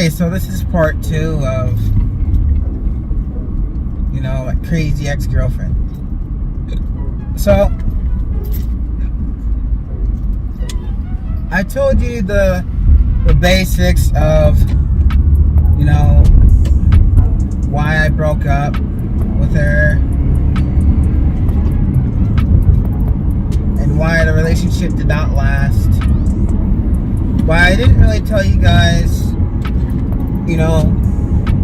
Hey, so this is part 2 of, like crazy ex-girlfriend. So, I told you the basics of, why I broke up with her and why the relationship did not last. Why I didn't really tell you guys,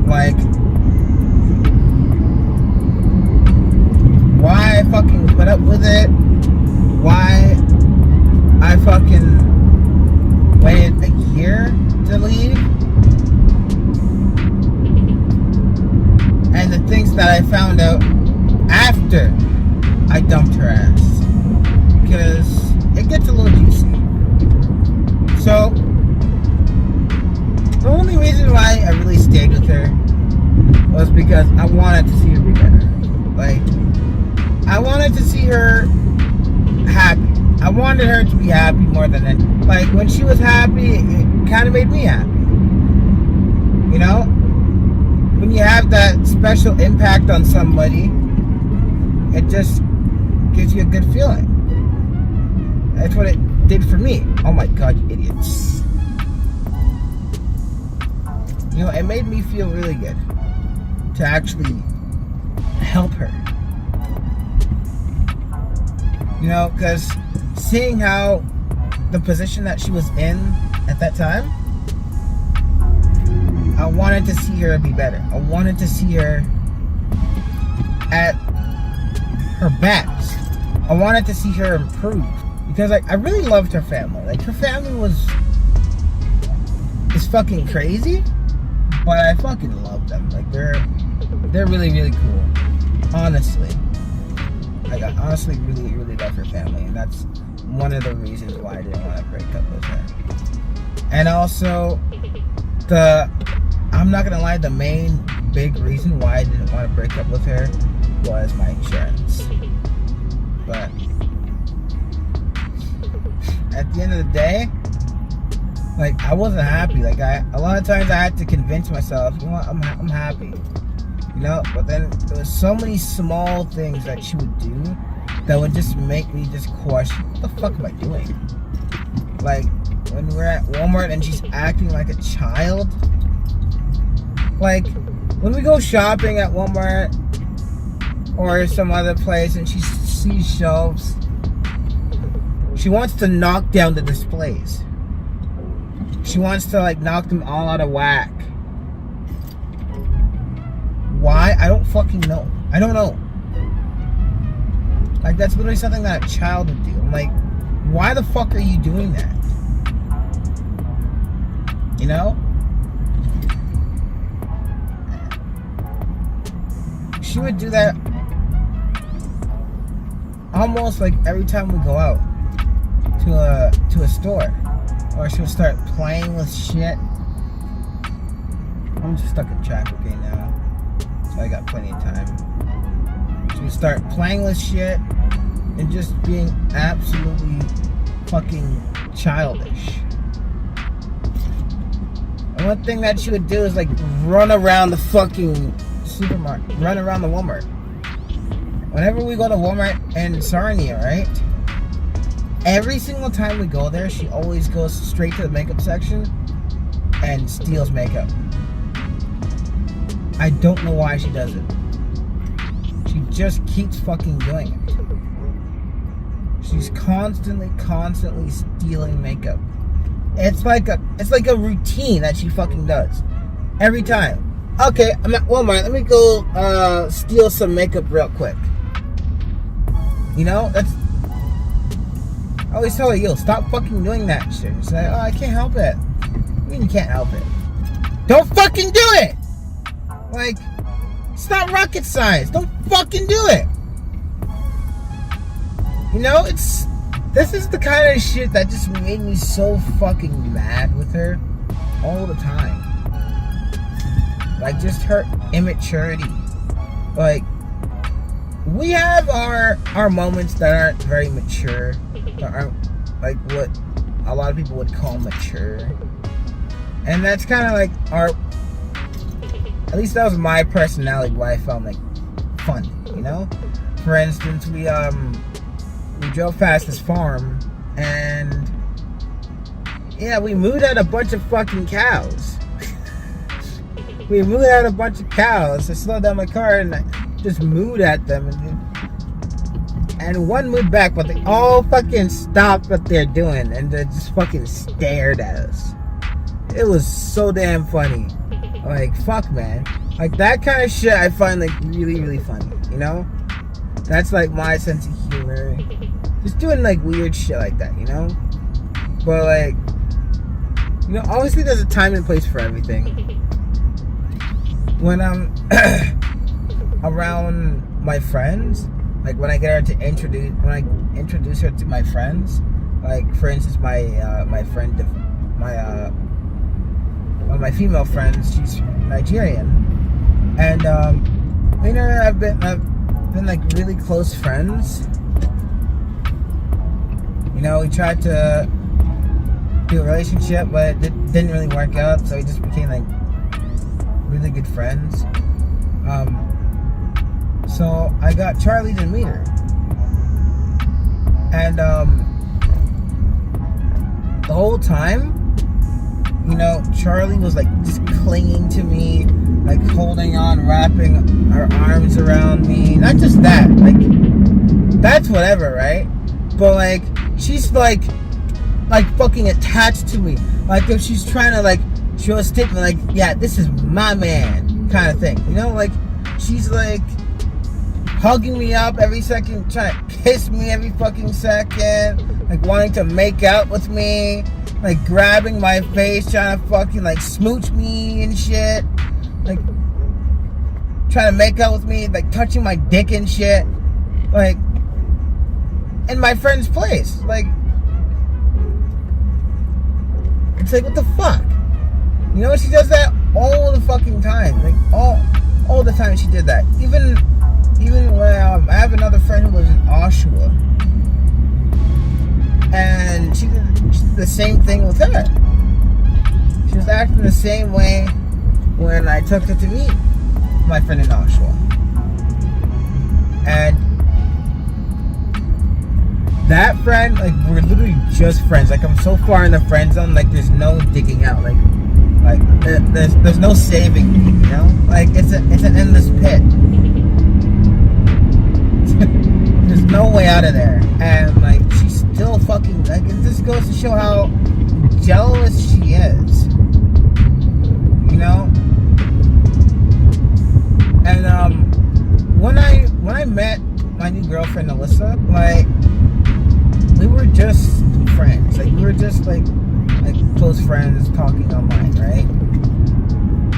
like why I fucking put up with it, why I fucking waited a year to leave, and the things that I found out after I dumped her ass, because it gets a little juicy. So the only reason why I really stayed with her was because I wanted to see her be better. Like, I wanted to see her happy. I wanted her to be happy more than anything. Like, when she was happy, it kind of made me happy. When you have that special impact on somebody, it just gives you a good feeling. That's what it did for me. Oh my god, you idiots. It made me feel really good to actually help her. Because seeing how the position that she was in at that time, I wanted to see her be better. I wanted to see her at her best. I wanted to see her improve. Because I really loved her family. Like, her family is fucking crazy, but I fucking love them. Like, they're really, really cool. Honestly. Like, I honestly really, really love her family, and that's one of the reasons why I didn't want to break up with her. And also, I'm not gonna lie, the main big reason why I didn't want to break up with her was my insurance. But at the end of the day, like, I wasn't happy. Like, a lot of times I had to convince myself, I'm happy. But then there was so many small things that she would do that would just make me just question, what the fuck am I doing? Like, when we're at Walmart and she's acting like a child. Like, when we go shopping at Walmart or some other place and she sees shelves, she wants to knock down the displays. She wants to, like, knock them all out of whack. Why? I don't fucking know. I don't know. Like, that's literally something that a child would do. I'm like, why the fuck are you doing that? She would do that almost like every time we go out to a store, or she would start playing with shit. I'm just stuck in traffic right now, so I got plenty of time. She would start playing with shit and just being absolutely fucking childish. And one thing that she would do is, like, run around the fucking supermarket, run around the Walmart. Whenever we go to Walmart in Sarnia, right? Every single time we go there, she always goes straight to the makeup section and steals makeup. I don't know why she does it. She just keeps fucking doing it. She's constantly stealing makeup. It's like a routine that she fucking does. Every time. Okay, I'm at Walmart. Let me go steal some makeup real quick. That's... I always tell her, yo, stop fucking doing that shit. She's like, oh, I can't help it. What do you mean you can't help it? Don't fucking do it! Like, it's not rocket science. Don't fucking do it! This is the kind of shit that just made me so fucking mad with her all the time. Like, just her immaturity. Like, we have our moments that aren't very mature, that aren't like what a lot of people would call mature. And that's kind of like at least that was my personality, why I found like fun, you know? For instance, we drove past this farm, and yeah, we mooed at a bunch of fucking cows. We mooed at a bunch of cows. I slowed down my car and I just mooed at them, and one moved back, but they all fucking stopped what they're doing and they just fucking stared at us. It was so damn funny. Like, fuck, man. Like, that kind of shit I find, like, really, really funny, you know? That's, like, my sense of humor. Just doing, like, weird shit like that, you know? But, like, you know, obviously there's a time and place for everything. When I'm around my friends, like, when I get her to introduce her to my friends, like, for instance, my friend, one of my female friends, she's Nigerian, and me and her have been like really close friends. You know, we tried to do a relationship, but it didn't really work out, so we just became like really good friends. So I got Charlie to meet her, and the whole time, you know, Charlie was like just clinging to me, like holding on, wrapping her arms around me. Not just that, like, that's whatever, right? But like, she's like fucking attached to me. Like, if she's trying to like show a statement, like, yeah, this is my man, kind of thing. You know, like, she's like hugging me up every second, trying to kiss me every fucking second, like wanting to make out with me, like grabbing my face, trying to fucking like smooch me and shit, like trying to make out with me, like touching my dick and shit, like in my friend's place. Like, it's like, what the fuck? You know, she does that all the fucking time, like all the time she did that. Even when I have another friend who lives in Oshawa, and she did the same thing with her. She was acting the same way when I took her to meet my friend in Oshawa. And that friend, like, we're literally just friends. Like, I'm so far in the friend zone, like, there's no digging out. Like there's no saving me, you know? Like, it's an endless pit. There's no way out of there. And like, she's still fucking, like, it just goes to show how jealous she is, you know? And when I met my new girlfriend Alyssa, like, we were just friends. Like, we were just like close friends talking online, right?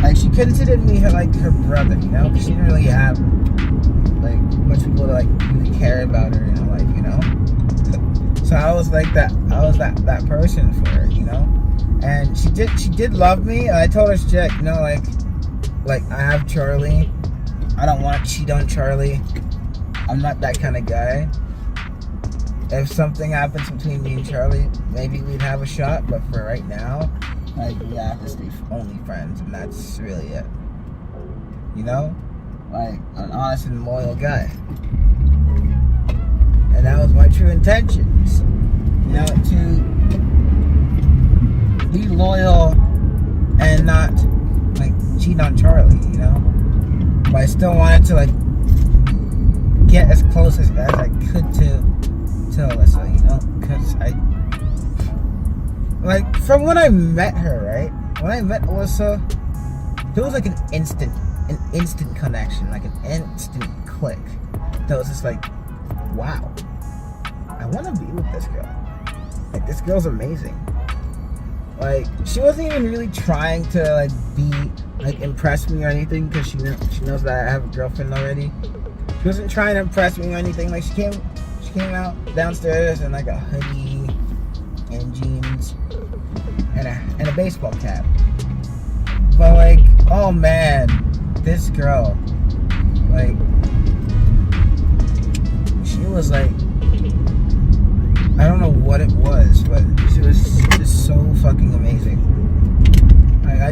Like, she considered me her brother, you know? Because she didn't really have like much people to like really care about her in her life, you know? So I was like that. I was that person for her, you know? And she did love me. I told her straight, you know, like I have Charlie. I don't want to cheat on Charlie. I'm not that kind of guy. If something happens between me and Charlie, maybe we'd have a shot, but for right now, like, we have to stay only friends, and that's really it. You know? Like, an honest and loyal guy. And that was my true intentions. You know, to be loyal and not, like, cheat on Charlie, you know? But I still wanted to, like, get as close as I could to Alyssa, you know? Because like, from when I met her, right? When I met Alyssa, there was, like, an instant connection, like an instant click. That was just like, wow, I want to be with this girl. Like, this girl's amazing. Like, she wasn't even really trying to like impress me or anything, because she knows that I have a girlfriend already. She wasn't trying to impress me or anything. Like, she came out downstairs in like a hoodie and jeans and a baseball cap. But like, oh man, this girl, like, she was like, I don't know what it was, but she was just so fucking amazing. Like I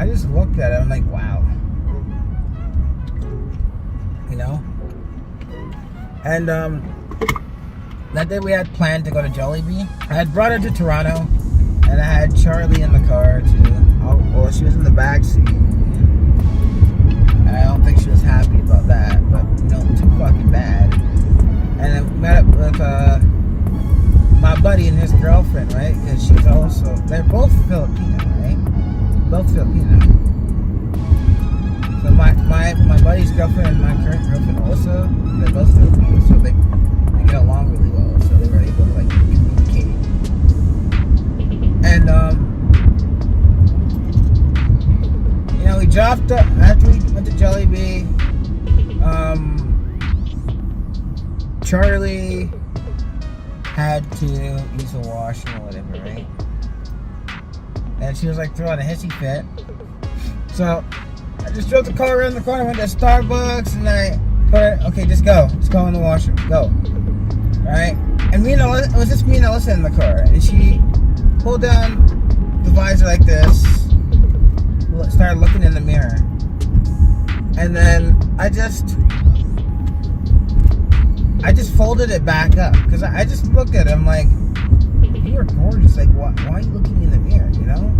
just looked at it. I'm like, wow. You know. And that day we had planned to go to Jollibee. I had brought her to Toronto, and I had Charlie in the car too. Well, she was in the back seat. I don't think she was happy about that, but you know, too fucking bad. And I met up with my buddy and his girlfriend, right? Because she's also, they're both Filipino, right? Both Filipino. So my buddy's girlfriend and my current girlfriend also, they're both Filipino, so they get along really well. So they were able to like communicate. And you know, we dropped up after we went to Jollibee. Charlie had to use the washroom or whatever, right? And she was like throwing a hissy fit. So I just drove the car around the corner, went to Starbucks, and I put her, okay, just go in the washroom, go. Alright? And it was just me and Alyssa in the car, and she pulled down the visor like this, started looking in the mirror, and then I just folded it back up, because I just looked at him like, you are gorgeous, like why are you looking in the mirror, you know?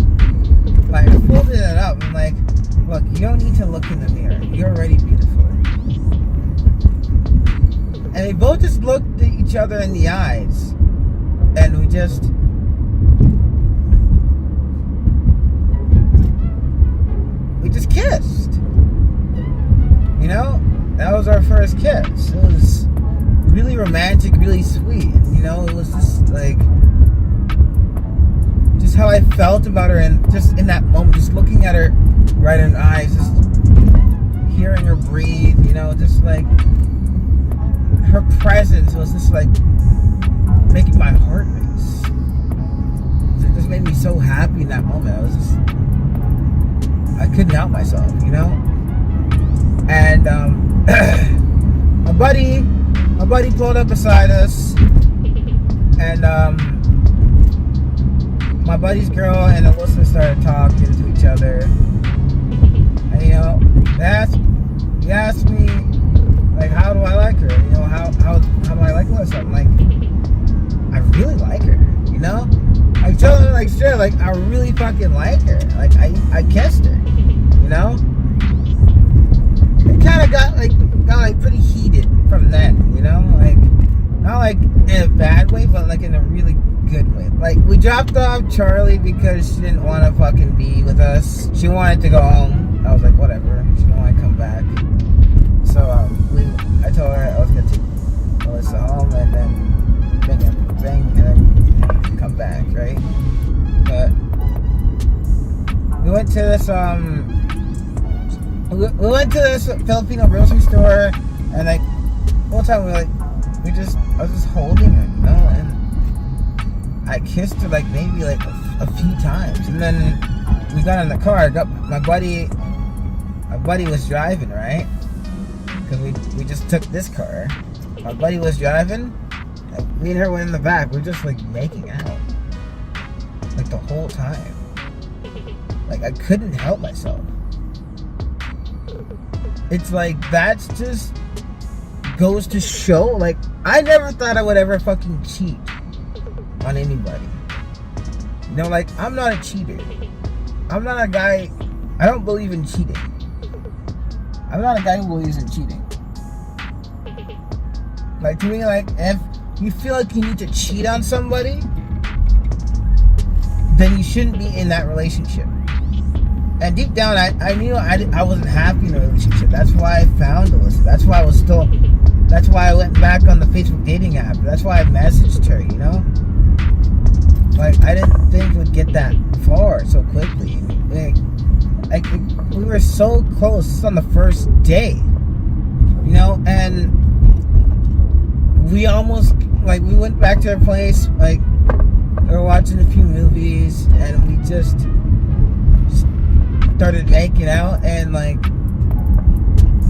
Like I folded it up and like, look, you don't need to look in the mirror, you're already beautiful. And we both just looked at each other in the eyes, and we just kissed. You know, that was our first kiss. It was really romantic, really sweet. You know, it was just like, just how I felt about her, and just in that moment, just looking at her right in the eyes, just hearing her breathe, you know, just like her presence was just like making my heart race. It just made me so happy in that moment. I couldn't help myself, you know? And my buddy pulled up beside us, and my buddy's girl and Alyssa started talking to each other. And you know, he asked me like, how do I like her? You know, how do I like Alyssa? I'm like, I really like her, you know? I told her like straight, like I really fucking like her. Like I kissed her, you know? It kind of got pretty heated from then, you know? Like, not like in a bad way, but like in a really good way. Like, we dropped off Charlie because she didn't want to fucking be with us. She wanted to go home. I was like, whatever. She didn't want to come back. So I told her I was gonna take Alyssa home and then bring everything and then come back, right? But we went to this Filipino grocery store, and like one time I was just holding her, you know, and I kissed her like maybe like a few times, and then we got in the car. My buddy was driving, right? Because we just took this car. My buddy was driving, and me and her were in the back. We were just like making out like the whole time. Like I couldn't help myself. It's like, that's just goes to show, like, I never thought I would ever fucking cheat on anybody. You know, like, I'm not a cheater. I'm not a guy, I don't believe in cheating. I'm not a guy who believes in cheating. Like, to me, like, if you feel like you need to cheat on somebody, then you shouldn't be in that relationship. And deep down, I knew I wasn't happy in a relationship. That's why I found Alyssa. That's why I went back on the Facebook dating app. That's why I messaged her, you know? Like, I didn't think it would get that far so quickly. Like we were so close. This is on the first day, you know? And we almost, like, we went back to our place, like, we were watching a few movies, and we just started making out, and like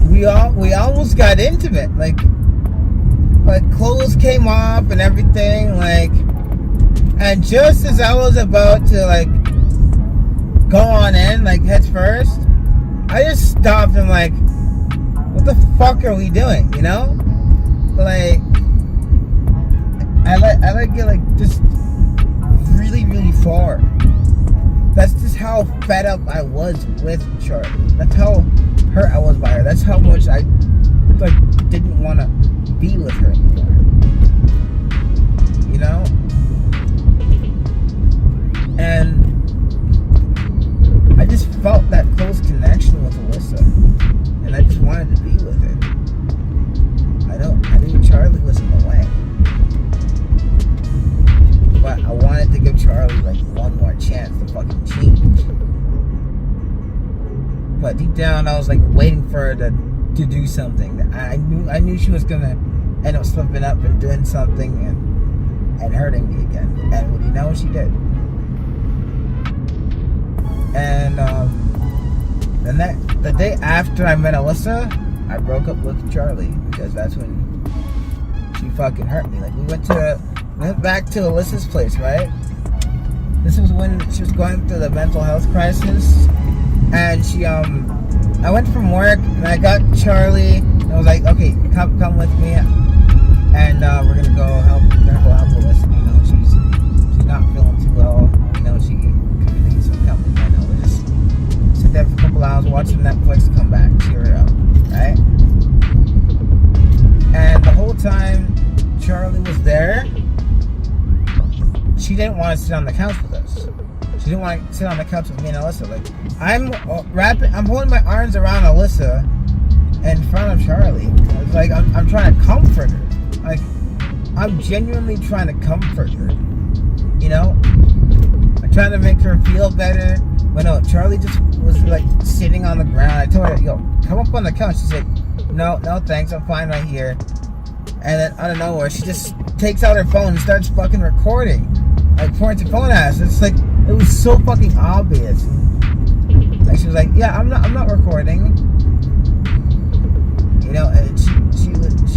we almost got intimate, like clothes came off and everything, like And just as I was about to like go on in, like heads first, I just stopped and like, what the fuck are we doing? You know? Like, I like get like just really, really far. That's just how fed up I was with Charlie. That's how hurt I was by her. That's how much I like didn't want to be with her anymore. You know? And I just felt that close connection with Alyssa, and I just wanted to be with her. I knew Charlie was in the way, but I wanted to give Charlie like one more chance to fucking change. But deep down, I was like waiting for her to do something. I knew she was gonna end up slipping up and doing something and hurting me again. And what do you know? She did. And the day after I met Alyssa, I broke up with Charlie because that's when she fucking hurt me. Like we went back to Alyssa's place, right? This was when she was going through the mental health crisis, and I went from work and I got Charlie. And I was like, okay, come with me, and we're gonna go help Alyssa. You know, she's not feeling too well. You know, she could really use some company. I know. We'll just sit there for a couple hours, watch some Netflix, come back, cheer her up, right? And the whole time Charlie was there, she didn't want to sit on the couch with us. She didn't want to sit on the couch with me and Alyssa. Like I'm holding my arms around Alyssa in front of Charlie. It's like I'm trying to comfort her. Like I'm genuinely trying to comfort her. You know, I'm trying to make her feel better. But no, Charlie just was like sitting on the ground. I told her, yo, come up on the couch. She's like, no, thanks, I'm fine right here. And then out of nowhere, she just takes out her phone and starts fucking recording. Like points her phone at us. It's like, it was so fucking obvious. Like she was like, yeah, I'm not recording. You know, and she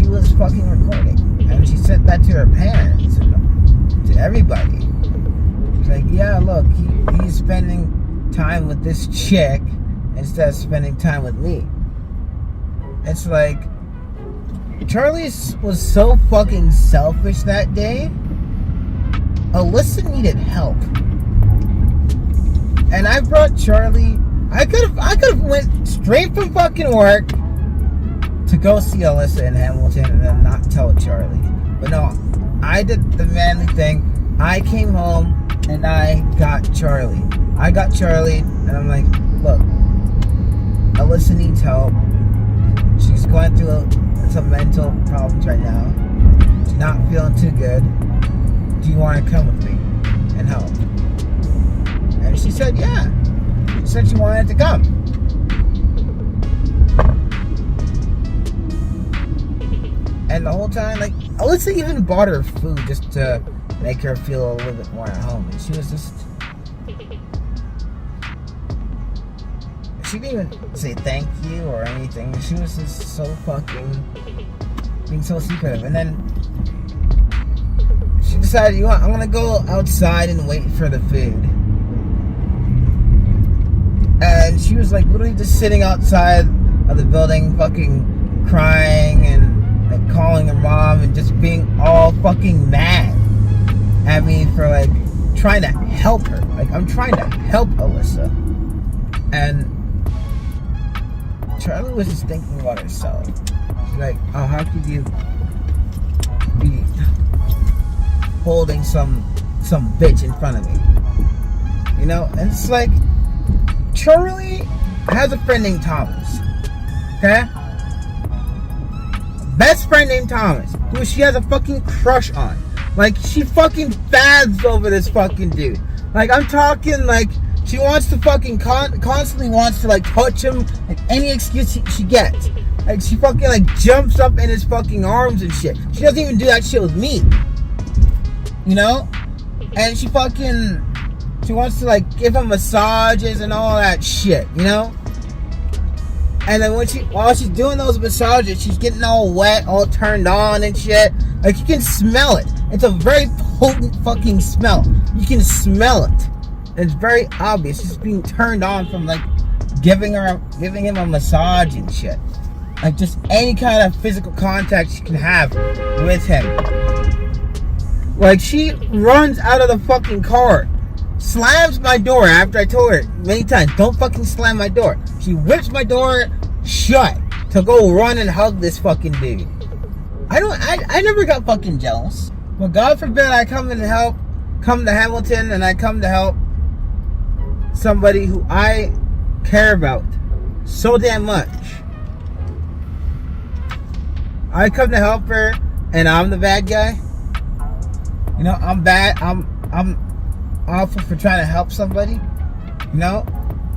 was fucking recording. And she sent that to her parents and to everybody. She's like, yeah, look, he's spending time with this chick instead of spending time with me. It's like Charlie was so fucking selfish that day. Alyssa needed help, and I brought Charlie. I could have went straight from fucking work to go see Alyssa in Hamilton and then not tell Charlie. But no, I did the manly thing. I came home and I got Charlie. And I'm like, look, Alyssa needs help. She's going through some mental problems right now. She's not feeling too good. Do you want to come with me and help? And she said, yeah. She said she wanted to come. And the whole time, like, Alyssa even bought her food just to make her feel a little bit more at home. And she was just... She didn't even say thank you or anything. She was just so fucking being so secretive. And then she decided, you know what, I'm gonna go outside and wait for the food. And she was like literally just sitting outside of the building, fucking crying and like calling her mom and just being all fucking mad at me for like trying to help her. Like I'm trying to help Alyssa. And Charlie was just thinking about herself. She's like, oh, how could you be holding some bitch in front of me? You know? And it's like, Charlie has a friend named Thomas. Okay? Best friend named Thomas, who she has a fucking crush on. Like, she fucking fads over this fucking dude. Like, I'm talking like, she wants to fucking constantly wants to like touch him, like any excuse she gets. Like she fucking like jumps up in his fucking arms and shit. She doesn't even do that shit with me. You know? And she wants to like give him massages and all that shit, you know? And then while she's doing those massages, she's getting all wet, all turned on and shit. Like you can smell it. It's a very potent fucking smell. You can smell it. It's very obvious. She's being turned on from like giving him a massage and shit. Like just any kind of physical contact she can have with him. Like she runs out of the fucking car, slams my door after I told her many times, don't fucking slam my door. She whips my door shut to go run and hug this fucking dude. I never got fucking jealous. But God forbid I come to Hamilton and I come to help somebody who I care about so damn much. I come to help her and I'm the bad guy. You know, I'm bad. I'm awful for trying to help somebody. You know,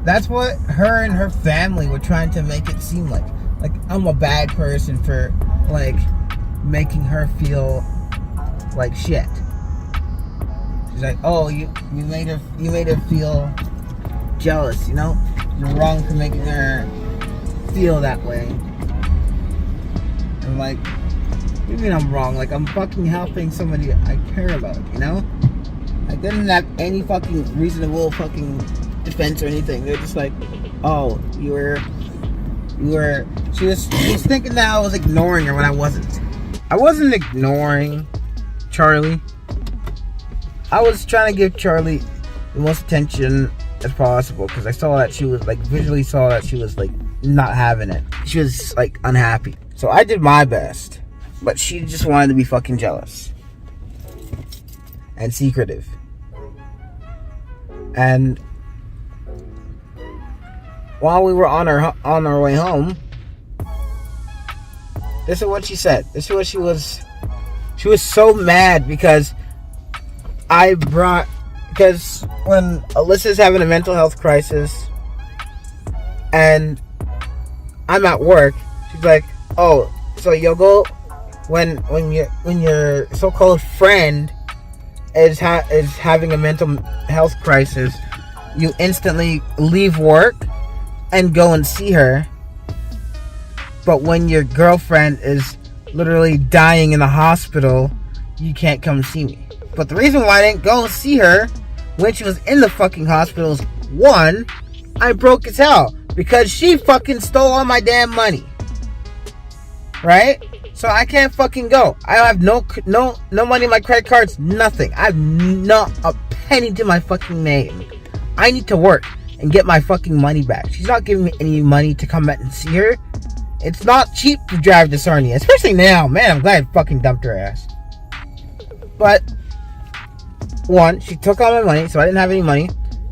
that's what her and her family were trying to make it seem like. Like I'm a bad person for like making her feel like shit. She's like, oh, you made her feel jealous. You know, you're wrong for making her feel that way. I'm like, what do you mean I'm wrong? Like, I'm fucking helping somebody I care about, you know? I didn't have any fucking reasonable fucking defense or anything. They're just like, oh, she was thinking that I was ignoring her when I wasn't. I wasn't ignoring Charlie. I was trying to give Charlie the most attention as possible because I saw that she was like, visually saw that she was like not having it. She was like unhappy. So I did my best, but she just wanted to be fucking jealous and secretive. And while we were on our way home, this is what she said. This is what she was so mad because because when Alyssa's having a mental health crisis and I'm at work, she's like, oh, so you'll go when your so-called friend is having a mental health crisis, you instantly leave work and go and see her. But when your girlfriend is literally dying in the hospital, you can't come see me. But the reason why I didn't go see her when she was in the fucking hospital is, one, I broke as hell because she fucking stole all my damn money. Right? So I can't fucking go. I have no money in my credit cards, nothing. I have not a penny to my fucking name. I need to work and get my fucking money back. She's not giving me any money to come back and see her. It's not cheap to drive to Sarnia, especially now. Man, I'm glad I fucking dumped her ass. But one, she took all my money, so I didn't have any money.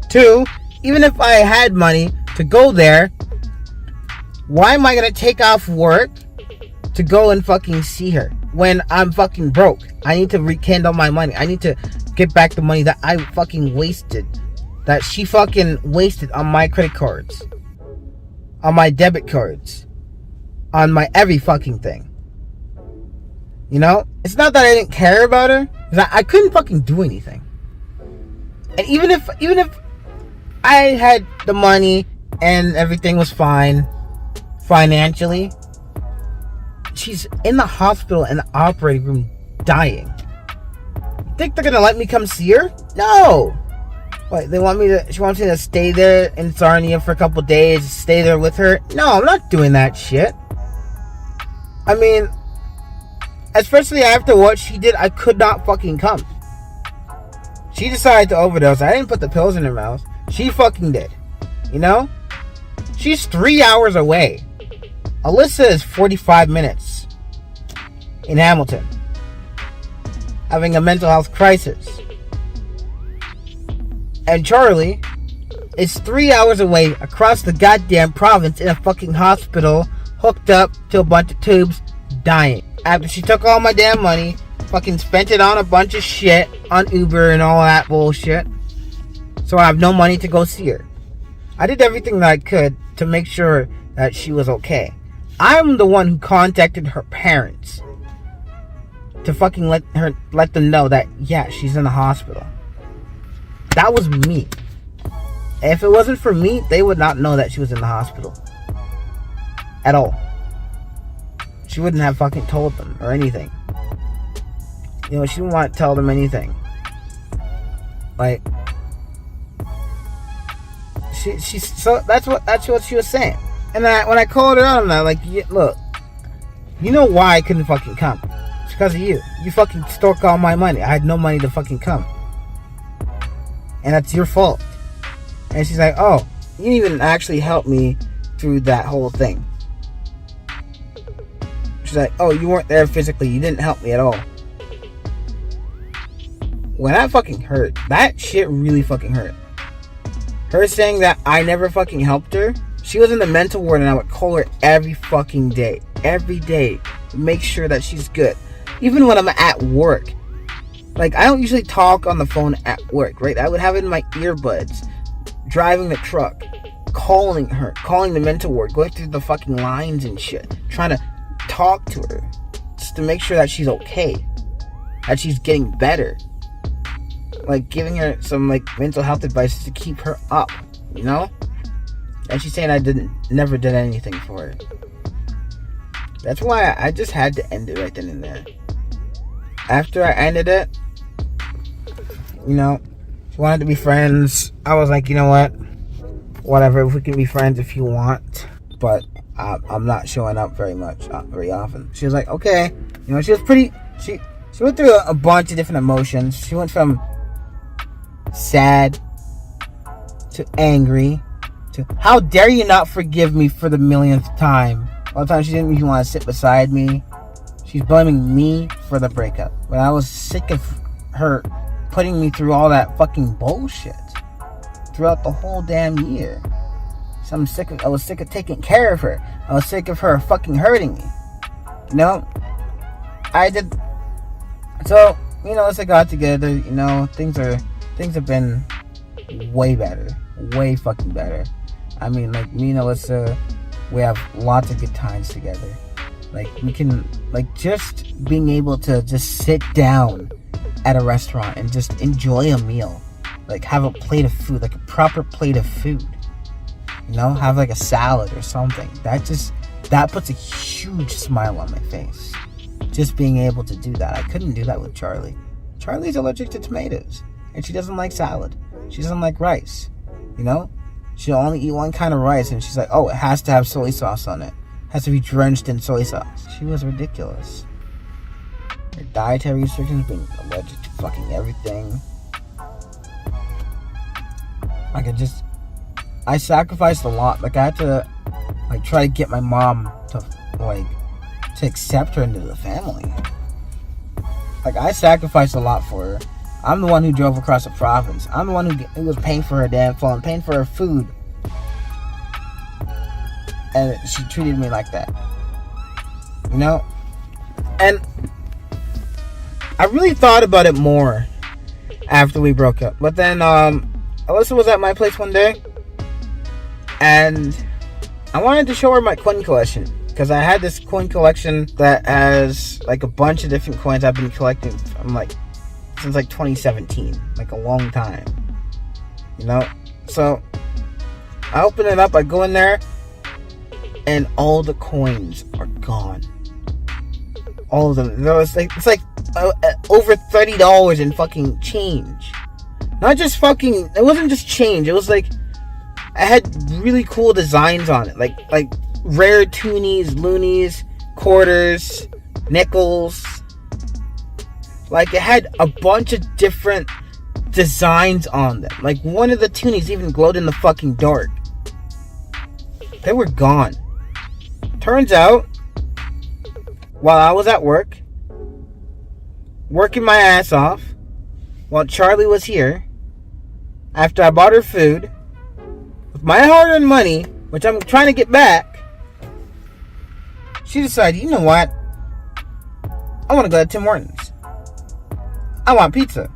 Two, even if I had money to go there, why am I gonna take off work to go and fucking see her when I'm fucking broke? I need to rekindle my money. I need to get back the money that I fucking wasted, that she fucking wasted on my credit cards, on my debit cards, on my every fucking thing. You know, it's not that I didn't care about her, because I couldn't fucking do anything. And even if I had the money and everything was fine financially, she's in the hospital in the operating room dying. You think they're gonna let me come see her? No. What, she wants me to stay there in Sarnia for a couple days, stay there with her? No, I'm not doing that shit. I mean, especially after what she did, I could not fucking come. She decided to overdose. I didn't put the pills in her mouth. She fucking did. You know? She's 3 hours away. Alyssa is 45 minutes in Hamilton, having a mental health crisis. And Charlie is 3 hours away across the goddamn province in a fucking hospital, hooked up to a bunch of tubes, dying. After she took all my damn money, fucking spent it on a bunch of shit, on Uber and all that bullshit. So I have no money to go see her. I did everything that I could to make sure that she was okay. I'm the one who contacted her parents to fucking let them know that, yeah, she's in the hospital. That was me. If it wasn't for me, they would not know that she was in the hospital at all. She wouldn't have fucking told them or anything. You know, she didn't want to tell them anything. Like, she's so that's what she was saying. And then when I called her out on that, like, look, you know why I couldn't fucking come? It's because of you. You fucking took all my money. I had no money to fucking come, and that's your fault. And she's like, oh, you didn't even actually help me through that whole thing. She's like, oh, you weren't there physically. You didn't help me at all. When that fucking hurt, that shit really fucking hurt. Her saying that I never fucking helped her. She was in the mental ward and I would call her every fucking day. Every day. To make sure that she's good. Even when I'm at work. Like, I don't usually talk on the phone at work, right? I would have it in my earbuds. Driving the truck. Calling her. Calling the mental ward. Going through the fucking lines and shit. Trying to talk to her. Just to make sure that she's okay. That she's getting better. Like, giving her some, like, mental health advice to keep her up. You know? And she's saying I never did anything for her. That's why I just had to end it right then and there. After I ended it, you know, she wanted to be friends. I was like, you know what? Whatever, if we can be friends if you want. But I'm not showing up very often. She was like, okay. You know, she was pretty... She went through a bunch of different emotions. She went from sad to angry to how dare you not forgive me for the millionth time. All the time she didn't even want to sit beside me. She's blaming me for the breakup when I was sick of her putting me through all that fucking bullshit throughout the whole damn year. So I was sick of taking care of her. I was sick of her fucking hurting me. You know, so, you know, as I got together, you know, things have been way better. Way fucking better. I mean, like, me and Alyssa, we have lots of good times together. Like, we can, like, just being able to just sit down at a restaurant and just enjoy a meal. Like, have a plate of food, like a proper plate of food. You know, have like a salad or something. That puts a huge smile on my face. Just being able to do that. I couldn't do that with Charlie. Charlie's allergic to tomatoes. And she doesn't like salad. She doesn't like rice. You know? She'll only eat one kind of rice. And she's like, oh, it has to have soy sauce on it. It has to be drenched in soy sauce. She was ridiculous. Her dietary restrictions, being allergic to fucking everything. Like, I sacrificed a lot. Like, I had to, like, try to get my mom to, like, to accept her into the family. Like, I sacrificed a lot for her. I'm the one who drove across the province. I'm the one who was paying for her damn phone, paying for her food. And she treated me like that. You know? And I really thought about it more after we broke up. But then, Alyssa was at my place one day. And I wanted to show her my coin collection. Because I had this coin collection that has, like, a bunch of different coins I've been collecting from, like, since, like, 2017. Like, a long time. You know? So, I open it up, I go in there, and all the coins are gone. All of them. It's like over $30 in fucking change. Not just fucking... It wasn't just change. It was, like... I had really cool designs on it. Like rare toonies, loonies, quarters, nickels. Like, it had a bunch of different designs on them. Like, one of the toonies even glowed in the fucking dark. They were gone. Turns out, while I was at work, working my ass off, while Charlie was here, after I bought her food, with my hard-earned money, which I'm trying to get back, she decided, you know what? I want to go to Tim Hortons. I want pizza.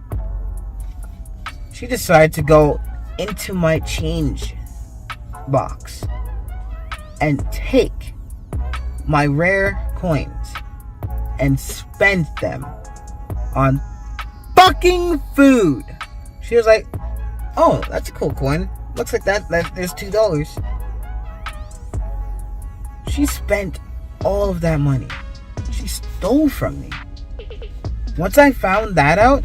She decided to go into my change box and take my rare coins and spend them on fucking food. She was like, oh, that's a cool coin. Looks like that there's $2. She spent all of that money. She stole from me. Once I found that out,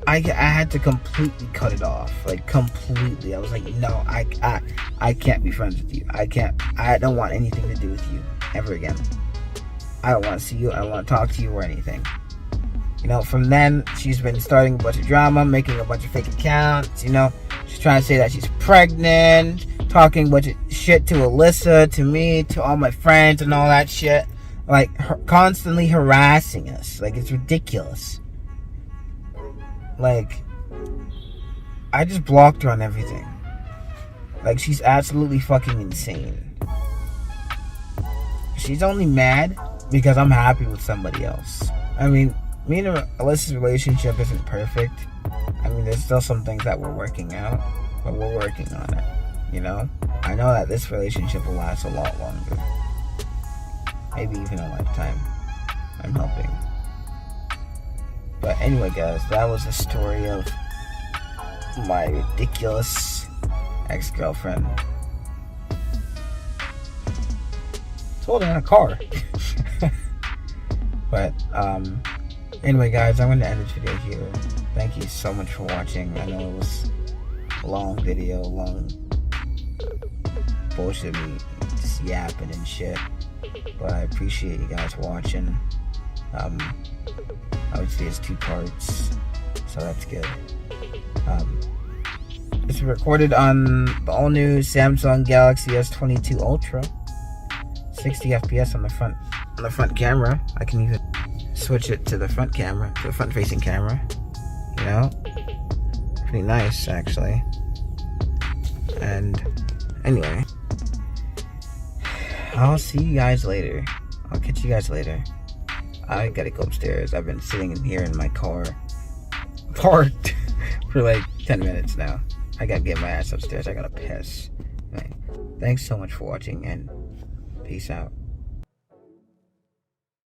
I had to completely cut it off, like completely. I was like, no, I can't be friends with you. I don't want anything to do with you ever again. I don't want to see you. I don't want to talk to you or anything. You know, from then, she's been starting a bunch of drama, making a bunch of fake accounts, you know. She's trying to say that she's pregnant, talking a bunch of shit to Alyssa, to me, to all my friends and all that shit. Like, constantly harassing us. Like, it's ridiculous. Like, I just blocked her on everything. Like, she's absolutely fucking insane. She's only mad because I'm happy with somebody else. I mean, me and Alyssa's relationship isn't perfect. I mean, there's still some things that we're working out, but we're working on it, you know? I know that this relationship will last a lot longer. Maybe even a lifetime. I'm hoping. But anyway, guys, that was the story of my ridiculous ex-girlfriend. It's holding in a car. But, anyway, guys, I'm going to end this video here. Thank you so much for watching. I know it was a long video, long bullshit, me just yapping and shit. But I appreciate you guys watching. Obviously, it's 2 parts, so that's good. It's recorded on the all-new Samsung Galaxy S22 Ultra. 60 FPS on the front camera. I can even switch it to the front camera, to the front-facing camera. You know, pretty nice actually. And anyway, I'll see you guys later. I'll catch you guys later. I gotta go upstairs. I've been sitting in here in my car, parked, for like 10 minutes now. I gotta get my ass upstairs. I gotta piss. Anyway, thanks so much for watching, and peace out.